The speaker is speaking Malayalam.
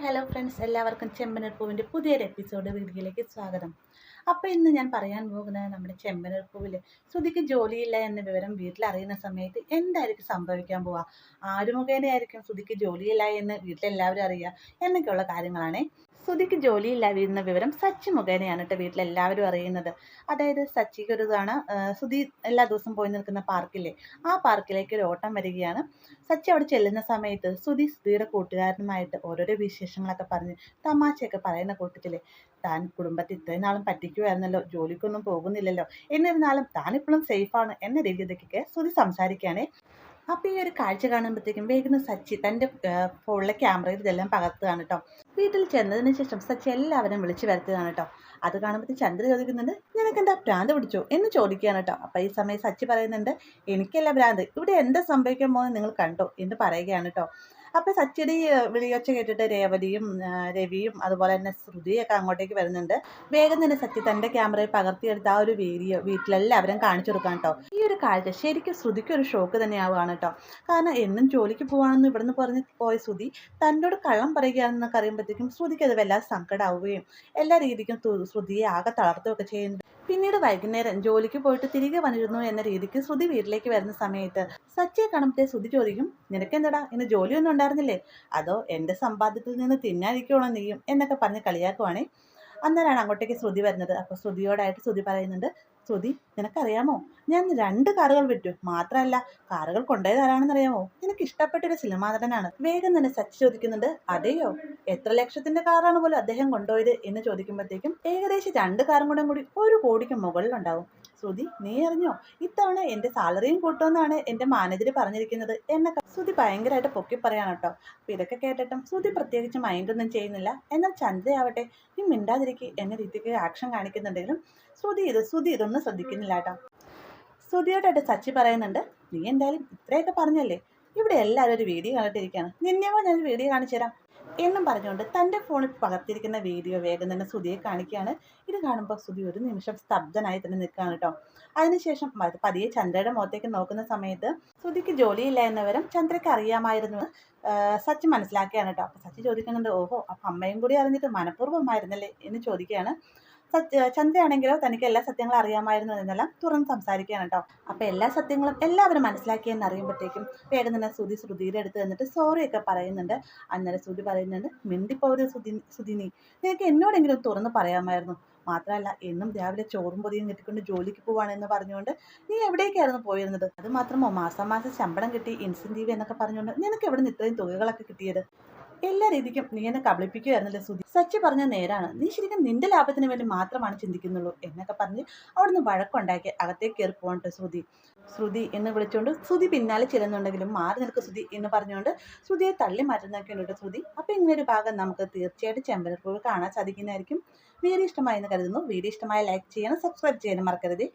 ഹലോ ഫ്രണ്ട്സ്, എല്ലാവർക്കും ചെമ്പനീർ പൂവിൻ്റെ പുതിയൊരു വീഡിയോയിലേക്ക് സ്വാഗതം. അപ്പോൾ ഇന്ന് ഞാൻ പറയാൻ പോകുന്നത് നമ്മുടെ ചെമ്പനീർ പൂവിൽ ശ്രുതിക്ക് ജോലിയില്ല എന്ന വിവരം വീട്ടിൽ അറിയുന്ന സമയത്ത് എന്തായിരിക്കും സംഭവിക്കാൻ പോവുക, ആര് മുഖേനയായിരിക്കും ശ്രുതിക്ക് ജോലിയില്ല എന്ന് വീട്ടിലെല്ലാവരും അറിയുക എന്നൊക്കെയുള്ള കാര്യങ്ങളാണ്. ശ്രുതിക്ക് ജോലിയില്ല എന്ന വിവരം സച്ചി മുഖേനയാണ് കേട്ടോ വീട്ടിലെല്ലാവരും അറിയുന്നത്. അതായത് സച്ചിക്ക് ഒരു തവണ ശ്രുതി എല്ലാ ദിവസവും പോയി നിൽക്കുന്ന പാർക്കില്ലേ, ആ പാർക്കിലേക്ക് ഒരു ഓട്ടം വരികയാണ്. സച്ചി അവിടെ ചെല്ലുന്ന സമയത്ത് ശ്രുതിയുടെ കൂട്ടുകാരനുമായിട്ട് ഓരോരോ വിശേഷങ്ങളൊക്കെ പറഞ്ഞ് തമാശയൊക്കെ പറയുന്ന കൂട്ടത്തില്, താൻ കുടുംബത്തിൽ ഇത്രയും നാളും പറ്റിക്കുമായിരുന്നല്ലോ, ജോലിക്കൊന്നും പോകുന്നില്ലല്ലോ, എന്നിരുന്നാലും താൻ ഇപ്പോഴും സേഫാണ് എന്ന രീതിക്കൊക്കെ ശ്രുതി സംസാരിക്കുകയാണ്. അപ്പോൾ ഈ ഒരു കാഴ്ച കാണുമ്പോഴത്തേക്കും വേഗം സച്ചി തൻ്റെ ഫോണിലെ ക്യാമറയിൽ ഇതെല്ലാം പകർത്തുകയാണ് കേട്ടോ. വീട്ടിൽ ചെന്നതിന് ശേഷം സച്ചി എല്ലാവരും വിളിച്ചു വരുത്തുകയാണ് കേട്ടോ. അത് കാണുമ്പോഴത്തേക്ക് ചന്ദ്ര ചോദിക്കുന്നുണ്ട്, നിനക്കെന്താ ഭ്രാന്ത് പിടിച്ചോ എന്ന് ചോദിക്കുകയാണ് കേട്ടോ. അപ്പോൾ ഈ സമയം സച്ചി പറയുന്നുണ്ട്, എനിക്കല്ല ഭ്രാന്ത്, ഇവിടെ എന്താ സംഭവിക്കാൻ പോകുന്നത് നിങ്ങൾ കണ്ടോ എന്ന് പറയുകയാണ് കേട്ടോ. അപ്പോൾ സച്ചിയുടെ ഈ വിളിയൊച്ച കേട്ടിട്ട് രേവതിയും രവിയും അതുപോലെ തന്നെ ശ്രുതിയൊക്കെ അങ്ങോട്ടേക്ക് വരുന്നുണ്ട്. വേഗം തന്നെ സച്ചി തൻ്റെ ക്യാമറയിൽ പകർത്തിയെടുത്ത ആ ഒരു വീഡിയോ വീട്ടിലെല്ലാവരും കാണിച്ചു കൊടുക്കാം കേട്ടോ. ഈ ഒരു കാഴ്ച ശരിക്കും ശ്രുതിക്ക് ഒരു ഷോക്ക് തന്നെയാവുകയാണ് കേട്ടോ. കാരണം എന്നും ജോലിക്ക് പോവാണെന്ന് ഇവിടുന്ന് പറഞ്ഞ് പോയ ശ്രുതി തന്നോട് കള്ളം പറയുകയാണെന്നൊക്കെ അറിയുമ്പോഴത്തേക്കും ശ്രുതിക്ക് അത് വല്ലാതെ സങ്കടമാവുകയും എല്ലാ രീതിക്കും ശ്രുതിയെ ആകെ തളർത്തുകയൊക്കെ ചെയ്യുന്നു. പിന്നീട് വൈകുന്നേരം ജോലിക്ക് പോയിട്ട് തിരികെ വന്നിരുന്നു എന്ന രീതിക്ക് ശ്രുതി വീട്ടിലേക്ക് വരുന്ന സമയത്ത് സച്ചിയെ കാണുമ്പോഴത്തെ ശ്രുതി ചോദിക്കും, നിനക്കെന്താടാ ഇന്ന് ജോലിയൊന്നും ഉണ്ടായിരുന്നില്ലേ, അതോ എൻ്റെ സമ്പാദ്യത്തിൽ നിന്ന് തിന്നാതിരിക്കണോ നീയും എന്നൊക്കെ പറഞ്ഞ് കളിയാക്കുവാണേ. അന്നേരമാണ് അങ്ങോട്ടേക്ക് ശ്രുതി വരുന്നത്. അപ്പോൾ ശ്രുതിയോടായിട്ട് ശ്രുതി പറയുന്നുണ്ട്, ശ്രുതി നിനക്കറിയാമോ, ഞാൻ 2 കാറുകൾ വിറ്റു, മാത്രമല്ല കാറുകൾ കൊണ്ടുപോയത് ആരാണെന്നറിയാമോ, നിനക്ക് ഇഷ്ടപ്പെട്ടൊരു സിനിമാ നടനാണ്. വേഗം തന്നെ സച്ചി ചോദിക്കുന്നുണ്ട്, അതെയോ, എത്ര ലക്ഷത്തിന്റെ കാറാണ് പോലും അദ്ദേഹം കൊണ്ടുപോയത് എന്ന് ചോദിക്കുമ്പോഴത്തേക്കും ഏകദേശം 2 കാറും കൂടി 1 കോടിക്ക് മുകളിലുണ്ടാവും. ശ്രുതി നീ അറിഞ്ഞോ, ഇത്തവണ എൻ്റെ സാലറിയും കൂട്ടുമെന്നാണ് എൻ്റെ മാനേജർ പറഞ്ഞിരിക്കുന്നത് എന്നൊക്കെ ശ്രുതി ഭയങ്കരമായിട്ട് പൊക്കി പറയാണ് കേട്ടോ. അപ്പോൾ ഇതൊക്കെ കേട്ടിട്ടും ശ്രുതി പ്രത്യേകിച്ച് മൈൻഡൊന്നും ചെയ്യുന്നില്ല. എന്നാൽ ചന്ദ്രയാവട്ടെ ഈ മിണ്ടാതിരിക്കുക എന്ന രീതിക്ക് ആക്ഷൻ കാണിക്കുന്നുണ്ടെങ്കിലും ശ്രുതി ഇതൊന്നും ശ്രദ്ധിക്കുന്നില്ല കേട്ടോ. ശ്രുതിയോടായിട്ട് സച്ചി പറയുന്നുണ്ട്, നീ എന്തായാലും ഇത്രയൊക്കെ പറഞ്ഞല്ലേ, ഇവിടെ എല്ലാവരും ഒരു വീഡിയോ കണ്ടിട്ടിരിക്കുകയാണ്, നിന്നെയോ ഞാനൊരു വീഡിയോ കാണിച്ചു തരാം എന്നും പറഞ്ഞുകൊണ്ട് തൻ്റെ ഫോണിൽ പകർത്തിയിരിക്കുന്ന വീഡിയോ വേഗം തന്നെ ശ്രുതിയെ കാണിക്കുകയാണ്. ഇത് കാണുമ്പോൾ ശ്രുതി ഒരു നിമിഷം സ്തബ്ധനായി തന്നെ നിൽക്കുകയാണ് കേട്ടോ. അതിനുശേഷം പതിയെ ചന്ദ്രയുടെ മുഖത്തേക്ക് നോക്കുന്ന സമയത്ത് ശ്രുതിക്ക് ജോലിയില്ല എന്നവരും ചന്ദ്രയ്ക്ക് അറിയാമായിരുന്നു സച്ചി മനസ്സിലാക്കുകയാണ് കേട്ടോ. അപ്പോൾ സച്ചി ചോദിക്കുന്നുണ്ട്, ഓഹോ അപ്പം അമ്മയും കൂടി അറിഞ്ഞിട്ട് മനഃപൂർവ്വമായിരുന്നല്ലേ എന്ന് ചോദിക്കുകയാണ്. ചന്ദ്രയാണെങ്കിലോ തനിക്ക് എല്ലാ സത്യങ്ങളും അറിയാമായിരുന്നു എന്നെല്ലാം തുറന്ന് സംസാരിക്കുകയാണ് കേട്ടോ. അപ്പോൾ എല്ലാ സത്യങ്ങളും എല്ലാവരും മനസ്സിലാക്കിയെന്ന് അറിയുമ്പോഴത്തേക്കും വേഗം തന്നെ ശ്രുതിയുടെ അടുത്ത് വന്നിട്ട് സോറിയൊക്കെ പറയുന്നുണ്ട്. അന്നേരം ശ്രുതി പറയുന്നുണ്ട്, മിണ്ടിപ്പോരു ശ്രുതി നീ, നിനക്ക് എന്നോടെങ്കിലും തുറന്ന് പറയാമായിരുന്നു, മാത്രമല്ല എന്നും രാവിലെ ചോറും പൊതിയും കെട്ടിക്കൊണ്ട് ജോലിക്ക് പോവാണെന്ന് പറഞ്ഞുകൊണ്ട് നീ എവിടേക്കായിരുന്നു പോയിരുന്നത്, അത് മാത്രമോ മാസം ശമ്പളം കിട്ടി ഇൻസെൻറ്റീവ് എന്നൊക്കെ പറഞ്ഞുകൊണ്ട് നിനക്ക് എവിടെ നിന്ന് ഇത്രയും തുകകളൊക്കെ കിട്ടിയത്, എല്ലാ രീതിക്കും നീ എന്നെ കബളിപ്പിക്കുകയായിരുന്നല്ലേ ശ്രുതി, സച്ചി പറഞ്ഞ നേരാണ്, നീ ശരിക്കും നിന്റെ ലാഭത്തിന് വേണ്ടി മാത്രമാണ് ചിന്തിക്കുന്നുള്ളൂ എന്നൊക്കെ പറഞ്ഞ് അവിടുന്ന് വഴക്കുണ്ടാക്കി അകത്തേക്ക് കയറി പോകട്ടെ ശ്രുതി എന്ന് വിളിച്ചുകൊണ്ട് ശ്രുതി പിന്നാലെ ചെല്ലുന്നുണ്ടെങ്കിലും മാറി നിൽക്കുക ശ്രുതി എന്ന് പറഞ്ഞുകൊണ്ട് ശ്രുതിയെ തള്ളി മാറ്റുന്നൊക്കെ ഉണ്ട് ശ്രുതി. അപ്പോൾ ഇങ്ങനൊരു ഭാഗം നമുക്ക് തീർച്ചയായിട്ടും ചെമ്പനീർ പൂവ് കാണാൻ സാധിക്കുന്നതായിരിക്കും. വീഡിയോ ഇഷ്ടമായി എന്ന് കരുതുന്നു. വീഡിയോ ഇഷ്ടമായ ലൈക്ക് ചെയ്യണം, സബ്സ്ക്രൈബ് ചെയ്യാനും മറക്കരുത്.